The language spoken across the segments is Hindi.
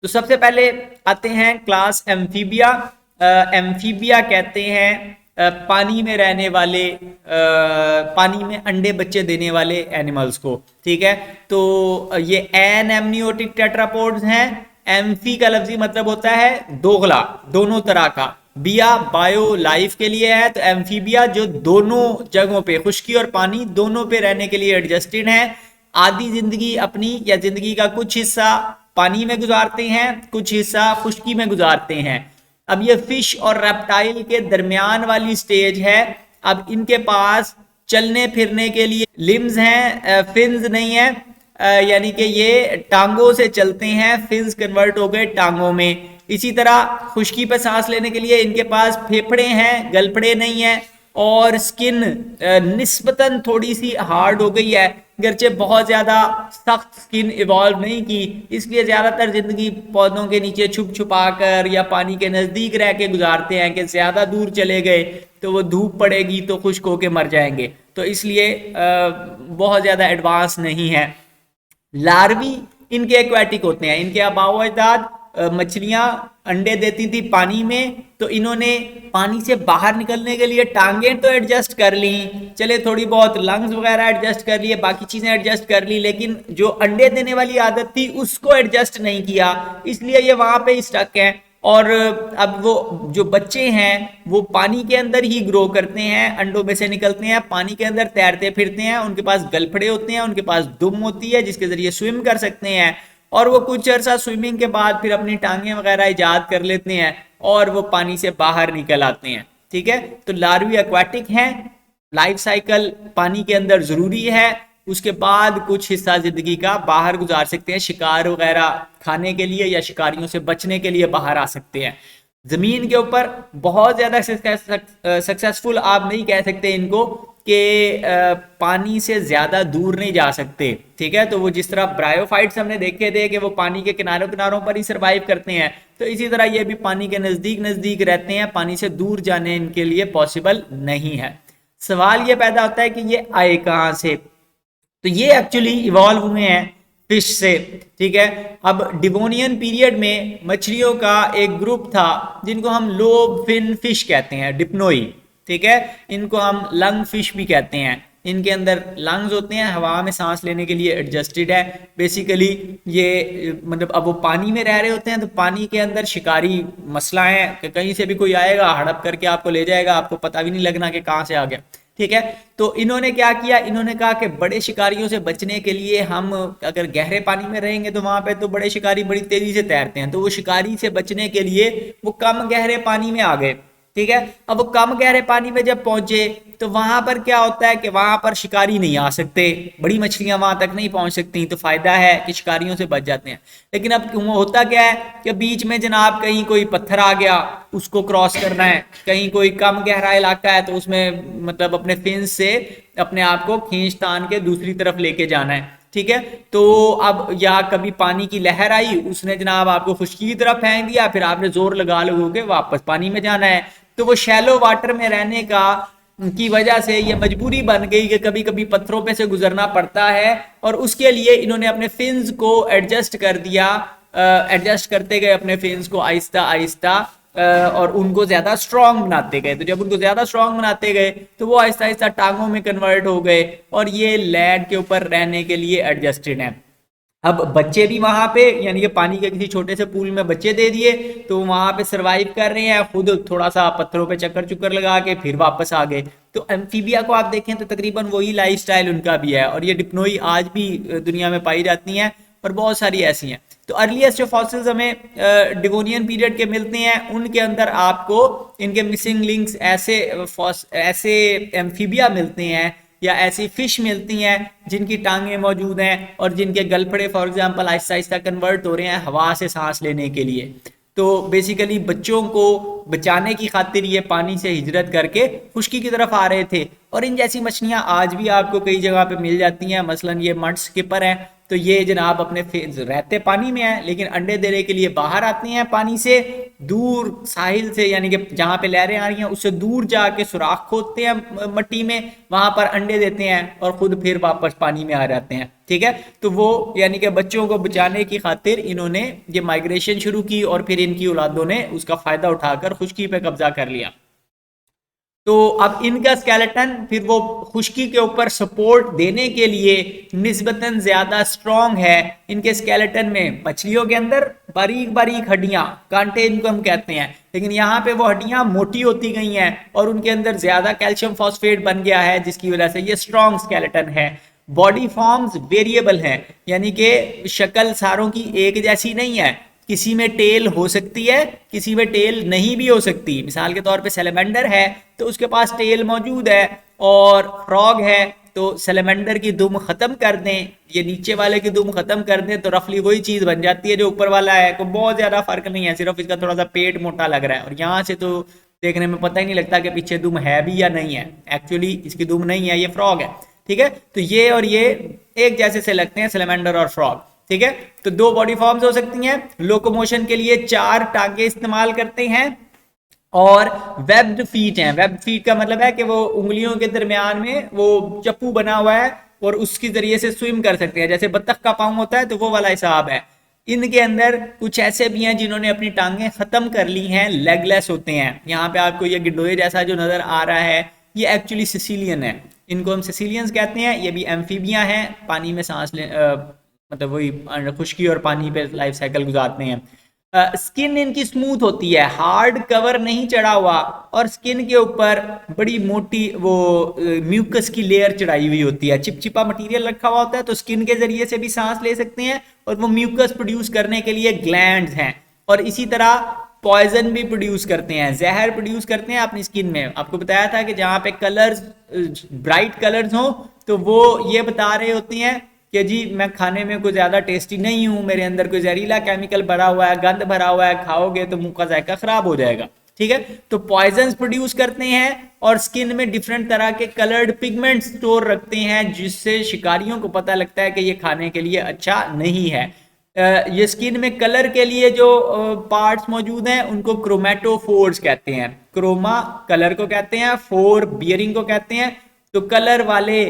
तो सबसे पहले आते हैं क्लास एम्फीबिया। एम्फीबिया कहते हैं पानी में रहने वाले, पानी में अंडे बच्चे देने वाले एनिमल्स को। ठीक है, तो ये एन एमनियोटिक टेट्रापोड्स हैं। एम्फी का लफ्जी मतलब होता है दोगला, दोनों तरह का। बिया बायो लाइफ के लिए है, तो एम्फीबिया जो दोनों जगहों पे, खुश्की और पानी दोनों पे रहने के लिए एडजस्टेड है। आधी जिंदगी अपनी या जिंदगी का कुछ हिस्सा पानी में गुजारते हैं, कुछ हिस्सा खुश्की में गुजारते हैं। अब ये फिश और रेप्टाइल के दरमियान वाली स्टेज है। अब इनके पास चलने फिरने के लिए लिम्स हैं, फिन्स नहीं है, यानी कि ये टांगों से चलते हैं, फिन्स कन्वर्ट हो गए टांगों में। इसी तरह खुश्की पे सांस लेने के लिए इनके पास फेफड़े हैं, गलफड़े नहीं है। और स्किन निस्बतन थोड़ी सी हार्ड हो गई है, गरचे बहुत ज्यादा सख्त स्किन इवॉल्व नहीं की, इसलिए ज्यादातर जिंदगी पौधों के नीचे छुप छुपा कर या पानी के नजदीक रह के गुजारते हैं कि ज्यादा दूर चले गए तो वो धूप पड़ेगी तो खुश्क होके मर जाएंगे, तो इसलिए बहुत ज्यादा एडवांस नहीं है। लार्वी इनके एक्वाटिक होते हैं। इनके आबाओ अजदाद मछलियां अंडे देती थी पानी में, तो इन्होंने पानी से बाहर निकलने के लिए टांगें तो एडजस्ट कर ली, चले थोड़ी बहुत लंग्स वगैरह एडजस्ट कर लिए, बाकी चीजें एडजस्ट कर ली, लेकिन जो अंडे देने वाली आदत थी उसको एडजस्ट नहीं किया, इसलिए ये वहां पे स्टक है। और अब वो जो बच्चे हैं वो पानी के अंदर ही ग्रो करते हैं, अंडों में से निकलते हैं, पानी के अंदर तैरते फिरते हैं, उनके पास गलफड़े होते हैं, उनके पास दुम होती है जिसके जरिए स्विम कर सकते हैं, और वो कुछ अर्सा स्विमिंग के बाद फिर अपनी टांगें वगैरह इजाद कर लेते हैं और वो पानी से बाहर निकल आते हैं। ठीक है, तो लार्वी एक्वाटिक हैं, लाइफ साइकिल पानी के अंदर जरूरी है, उसके बाद कुछ हिस्सा जिंदगी का बाहर गुजार सकते हैं, शिकार वगैरह खाने के लिए या शिकारियों से बचने के लिए बाहर आ सकते हैं। जमीन के ऊपर बहुत ज्यादा सक्सेसफुल आप नहीं कह सकते इनको कि पानी से ज्यादा दूर नहीं जा सकते। ठीक है, तो वो जिस तरह ब्रायोफाइट्स हमने देखे थे कि वो पानी के किनारों किनारों पर ही सरवाइव करते हैं, तो इसी तरह ये भी पानी के नजदीक नजदीक रहते हैं, पानी से दूर जाने इनके लिए पॉसिबल नहीं है। सवाल ये पैदा होता है कि ये आए कहाँ से, तो ये एक्चुअली इवॉल्व हुए हैं फिश से। ठीक है, अब डिवोनियन पीरियड में मछलियों का एक ग्रुप था जिनको हम लोब फिन फिश कहते हैं, डिप्नोई। ठीक है, इनको हम लंग फिश भी कहते हैं, इनके अंदर लंग्स होते हैं, हवा में सांस लेने के लिए एडजस्टेड है। बेसिकली ये मतलब अब वो पानी में रह रहे होते हैं, तो पानी के अंदर शिकारी मसला है कि कहीं से भी कोई आएगा हड़प करके आपको ले जाएगा, आपको पता भी नहीं लगना कि कहाँ से आ गया। ठीक है, तो इन्होंने क्या किया, इन्होंने कहा कि बड़े शिकारियों से बचने के लिए हम अगर गहरे पानी में रहेंगे तो वहां पे तो बड़े शिकारी बड़ी तेजी से तैरते हैं, तो वो शिकारी से बचने के लिए वो कम गहरे पानी में आ गए। ठीक है, अब वो कम गहरे पानी में जब पहुंचे तो वहां पर क्या होता है कि वहां पर शिकारी नहीं आ सकते, बड़ी मछलियां वहां तक नहीं पहुंच सकती, तो फायदा है कि शिकारियों से बच जाते हैं। लेकिन अब होता क्या है कि बीच में जनाब कहीं कोई पत्थर आ गया, उसको क्रॉस करना है, कहीं कोई कम गहरा इलाका है तो उसमें मतलब अपने फिन से अपने आप को खींच तान के दूसरी तरफ लेके जाना है। ठीक है, तो अब या कभी पानी की लहर आई, उसने जनाब आपको खुश्की की तरफ फेंक दिया, फिर आपने जोर लगा के वापस पानी में जाना है, तो वो शैलो वाटर में रहने का की वजह से ये मजबूरी बन गई कि कभी कभी पत्थरों पे से गुजरना पड़ता है, और उसके लिए इन्होंने अपने फिन्स को एडजस्ट कर दिया, एडजस्ट करते गए अपने फिन्स को आहिस्ता आहिस्ता, और उनको ज्यादा स्ट्रांग बनाते गए। तो जब उनको ज्यादा स्ट्रांग बनाते गए तो वो आहिस्ता आहिस्ता टांगों में कन्वर्ट हो गए और ये लैंड के ऊपर रहने के लिए एडजस्टेड हैं। अब बच्चे भी वहां पे, यानी कि पानी के किसी छोटे से पूल में बच्चे दे दिए तो वहां पे सरवाइव कर रहे हैं, खुद थोड़ा सा पत्थरों पे चक्कर चुक्कर लगा के फिर वापस आ गए। तो एम्फीबिया को आप देखें तो तकरीबन वही लाइफस्टाइल उनका भी है, और ये डिप्नोई आज भी दुनिया में पाई जाती हैं और बहुत सारी ऐसी हैं। तो अर्लीस्ट जो फॉसिल्स हमें डिवोनियन पीरियड के मिलते हैं उनके अंदर आपको इनके मिसिंग लिंक्स ऐसे एम्फीबिया मिलते हैं या ऐसी फिश मिलती हैं जिनकी टांगें मौजूद हैं और जिनके गलफड़े for example Aahista Aahista convert हो रहे हैं हवा से सांस लेने के लिए। तो बेसिकली बच्चों को बचाने की खातिर ये पानी से हिजरत करके खुश्की की तरफ आ रहे थे, और इन जैसी मछलियां आज भी आपको कई जगह पे मिल जाती हैं। मसलन ये मड स्किपर हैं, तो ये जनाब अपने रहते पानी में है लेकिन अंडे देने के लिए बाहर आते हैं पानी से, दूर साहिल से, यानी कि जहां पे लहरें आ रही हैं उससे दूर जाके सुराख खोदते हैं मट्टी में, वहां पर अंडे देते हैं और खुद फिर वापस पानी में आ जाते हैं। ठीक है, तो वो यानी कि बच्चों को बचाने की खातिर इन्होंने ये माइग्रेशन शुरू की और फिर इनकी औलादों ने उसका फायदा उठाकर खुश्की पे कब्जा कर लिया। तो अब इनका स्केलेटन फिर वो खुश्की के ऊपर सपोर्ट देने के लिए निस्बतन ज्यादा स्ट्रॉन्ग है। इनके स्केलेटन में मछलियों के अंदर बारीक बारीक हड्डियां, कांटे इनको हम कहते हैं, लेकिन यहाँ पे वो हड्डियां मोटी होती गई हैं और उनके अंदर ज्यादा कैल्शियम फॉस्फेट बन गया है, जिसकी वजह से ये स्ट्रॉन्ग स्केलेटन है। बॉडी फॉर्म्स वेरिएबल हैं, यानी कि शक्ल सारों की एक जैसी नहीं है, किसी में टेल हो सकती है, किसी में टेल नहीं भी हो सकती। मिसाल के तौर पे सैलेमेंडर है तो उसके पास टेल मौजूद है, और फ्रॉग है तो सैलेमेंडर की दुम खत्म कर दें, ये नीचे वाले की दुम खत्म कर दें तो रफली वही चीज बन जाती है जो ऊपर वाला है। तो बहुत ज्यादा फर्क नहीं है, सिर्फ इसका थोड़ा सा पेट मोटा लग रहा है, और यहाँ से तो देखने में पता ही नहीं लगता कि पीछे दुम है भी या नहीं है। एक्चुअली इसकी दुम नहीं है, ये फ्रॉग है। ठीक है, तो ये और ये एक जैसे से लगते हैं, सैलेमेंडर और फ्रॉग। ठीक है, तो दो बॉडी फॉर्म्स हो सकती हैं। लोकोमोशन के लिए 4 टांगे इस्तेमाल करते हैं, और वेब्ड फीट हैं। वेब्ड फीट का मतलब है कि वो उंगलियों के दरमियान में वो चप्पू बना हुआ है और उसके जरिए से स्विम कर सकते हैं, जैसे बत्तख का पाँव होता है तो वो वाला हिसाब है। इनके अंदर कुछ ऐसे भी हैं जिन्होंने अपनी टांगें खत्म कर ली हैं, लेगलेस होते हैं। यहाँ पे आपको ये गिडोए जैसा जो नजर आ रहा है ये एक्चुअली सिसिलियन है, इनको हम सिसिलियंस कहते हैं। ये भी एम्फीबिया हैं, पानी में सांस ले मतलब वही खुश्की और पानी पे लाइफ साइकिल गुजारते हैं। स्किन इनकी स्मूथ होती है, हार्ड कवर नहीं चढ़ा हुआ, और स्किन के ऊपर बड़ी मोटी वो म्यूकस की लेयर चढ़ाई हुई होती है, चिपचिपा मटेरियल रखा हुआ होता है, तो स्किन के जरिए से भी सांस ले सकते हैं, और वो म्यूकस प्रोड्यूस करने के लिए ग्लैंड्स हैं, और इसी तरह पॉइजन भी प्रोड्यूस करते हैं, जहर प्रोड्यूस करते हैं अपनी स्किन में। आपको बताया था कि जहाँ पे कलर्स ब्राइट कलर्स हो तो वो ये बता रहे होते हैं कि जी मैं खाने में कोई ज्यादा टेस्टी नहीं हूं, मेरे अंदर कोई जहरीला केमिकल भरा हुआ है, गंद भरा हुआ है, खाओगे तो मुंह का जायका खराब हो जाएगा। ठीक है, तो पॉइजन प्रोड्यूस करते हैं और स्किन में डिफरेंट तरह के कलर्ड पिगमेंट स्टोर रखते हैं, जिससे शिकारियों को पता लगता है कि ये खाने के लिए अच्छा नहीं है। ये स्किन में कलर के लिए जो पार्ट्स मौजूद हैं उनको क्रोमेटोफोर्स कहते हैं। क्रोमा कलर को कहते हैं, फोर बियरिंग को कहते हैं। तो कलर वाले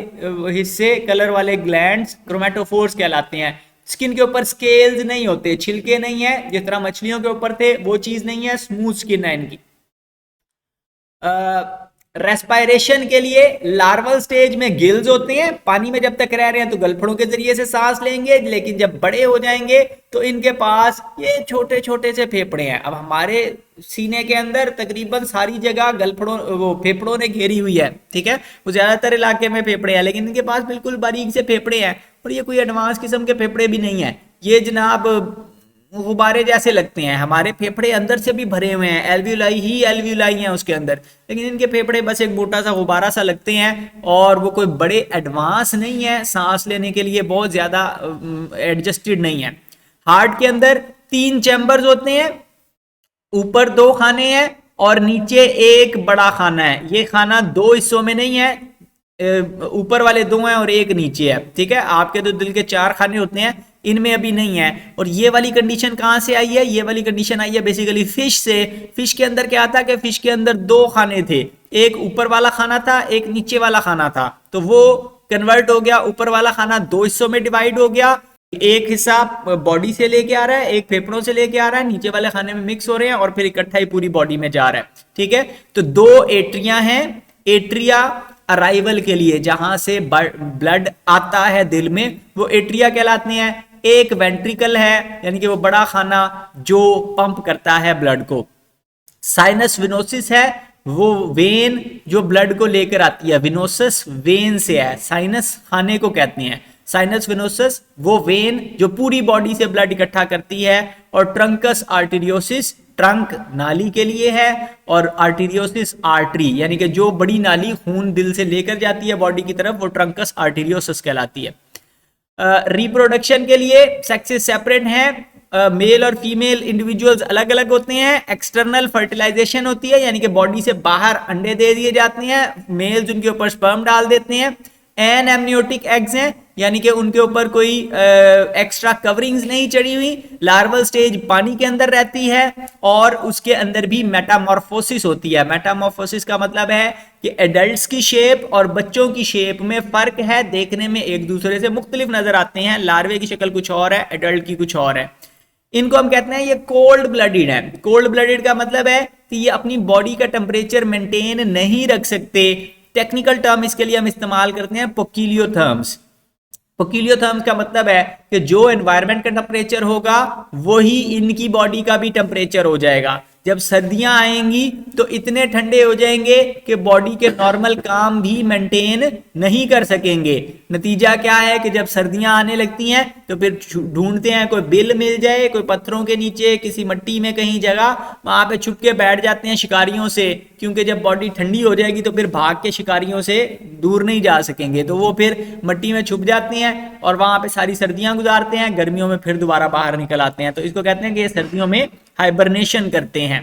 हिस्से, कलर वाले ग्लैंड्स क्रोमेटोफोर्स कहलाते हैं। स्किन के ऊपर स्केल्स नहीं होते, छिलके नहीं है, जिस तरह मछलियों के ऊपर थे वो चीज नहीं है, स्मूथ स्किन है इनकी। रेस्पायरेशन के लिए लार्वल स्टेज में गिल्स होते हैं, पानी में जब तक रह रहे हैं तो गलफड़ों के जरिए से सांस लेंगे, लेकिन जब बड़े हो जाएंगे तो इनके पास ये छोटे छोटे से फेफड़े हैं। अब हमारे सीने के अंदर तकरीबन सारी जगह गलफड़ों वो फेफड़ों ने घेरी हुई है, ठीक है, वो ज्यादातर इलाके में फेफड़े हैं, लेकिन इनके पास बिल्कुल बारीक से फेफड़े हैं, और ये कोई एडवांस किस्म के फेफड़े भी नहीं है। ये जनाब गुब्बारे जैसे लगते हैं, हमारे फेफड़े अंदर से भी भरे हुए हैं, एल्वियोलाई ही एल्वियोलाई हैं उसके अंदर, लेकिन इनके फेफड़े बस एक मोटा सा गुब्बारा सा लगते हैं, और वो कोई बड़े एडवांस नहीं है, सांस लेने के लिए बहुत ज्यादा एडजस्टेड नहीं है। हार्ट के अंदर 3 चैम्बर्स होते हैं, ऊपर 2 खाने हैं और नीचे एक बड़ा खाना है। ये खाना 2 हिस्सों में नहीं है, ऊपर वाले 2 हैं और एक नीचे है, ठीक है। आपके तो दिल के 4 खाने होते हैं, इनमें अभी नहीं है। और ये वाली कंडीशन कहां से आई है? ये वाली कंडीशन आई है बेसिकली फिश से। फिश के अंदर क्या था कि फिश के अंदर 2 खाने थे, एक ऊपर वाला खाना था, एक नीचे वाला खाना था, तो वो कन्वर्ट हो गया, ऊपर वाला खाना 2 हिस्सों में डिवाइड हो गया, एक हिस्सा बॉडी से लेके आ रहा है, एक फेफड़ों से लेके आ रहा है, नीचे वाले खाने में मिक्स हो रहे हैं और फिर इकट्ठा ही पूरी बॉडी में जा रहा है, ठीक है। तो 2 एट्रिया हैं, एट्रिया अराइवल के लिए जहां से ब्लड आता है दिल में, वो एट्रिया कहलाते हैं। एक वेंट्रिकल है, यानी कि वो बड़ा खाना जो पंप करता है ब्लड को। साइनस विनोसिस है, वो वेन जो ब्लड को लेकर आती है, विनोसस वेन से है, साइनस खाने को कहते हैं। साइनस विनोसस वो वेन जो पूरी बॉडी से ब्लड इकट्ठा करती है, और ट्रंकस आर्टेरियोसिस ट्रंक नाली के लिए है, और आर्टेरियोसिस आर्टरी, यानी कि जो बड़ी नाली खून दिल से लेकर जाती है बॉडी की तरफ, वो ट्रंकस आर्टेरियोसिस कहलाती है। रिप्रोडक्शन के लिए सेक्सेस सेपरेट हैं, मेल और फीमेल इंडिविजुअल्स अलग अलग होते हैं। एक्सटर्नल फर्टिलाइजेशन होती है, यानी कि बॉडी से बाहर अंडे दे दिए जाते हैं, मेल्स उनके ऊपर स्पर्म डाल देते हैं। एन एमनियोटिक एग्स हैं, यानी कि उनके ऊपर कोई एक्स्ट्रा कवरिंग्स नहीं चढ़ी हुई। लार्वल स्टेज पानी के अंदर रहती है और उसके अंदर भी मेटामॉर्फोसिस होती है। मेटामॉर्फोसिस का मतलब है कि एडल्ट्स की शेप और बच्चों की शेप में फर्क है, देखने में एक दूसरे से मुख्तलिफ नजर आते हैं। लार्वे की शक्ल कुछ और है, एडल्ट की कुछ और है। इनको हम कहते हैं ये कोल्ड ब्लडेड है। कोल्ड ब्लडेड का मतलब है कि ये अपनी बॉडी का टेम्परेचर मेंटेन नहीं रख सकते। टेक्निकल टर्म इसके लिए हम इस्तेमाल करते हैं पोकिलियोथर्म्स। पोकिलियोथर्म्स का मतलब है कि जो एनवायरनमेंट का टेम्परेचर होगा वही इनकी बॉडी का भी टेम्परेचर हो जाएगा। जब सर्दियां आएंगी तो इतने ठंडे हो जाएंगे कि बॉडी के नॉर्मल काम भी मेंटेन नहीं कर सकेंगे। नतीजा क्या है कि जब सर्दियां आने लगती हैं तो फिर ढूंढते हैं कोई बिल मिल जाए, कोई पत्थरों के नीचे किसी मट्टी में कहीं जगह, वहां पे छुप के बैठ जाते हैं शिकारियों से, क्योंकि जब बॉडी ठंडी हो जाएगी तो फिर भाग के शिकारियों से दूर नहीं जा सकेंगे, तो वो फिर मट्टी में छुप जाते हैं और वहां पे सारी सर्दियां गुजारते हैं। गर्मियों में फिर दोबारा बाहर निकल आते हैं। तो इसको कहते हैं कि ये सर्दियों में हाइबरनेशन करते हैं।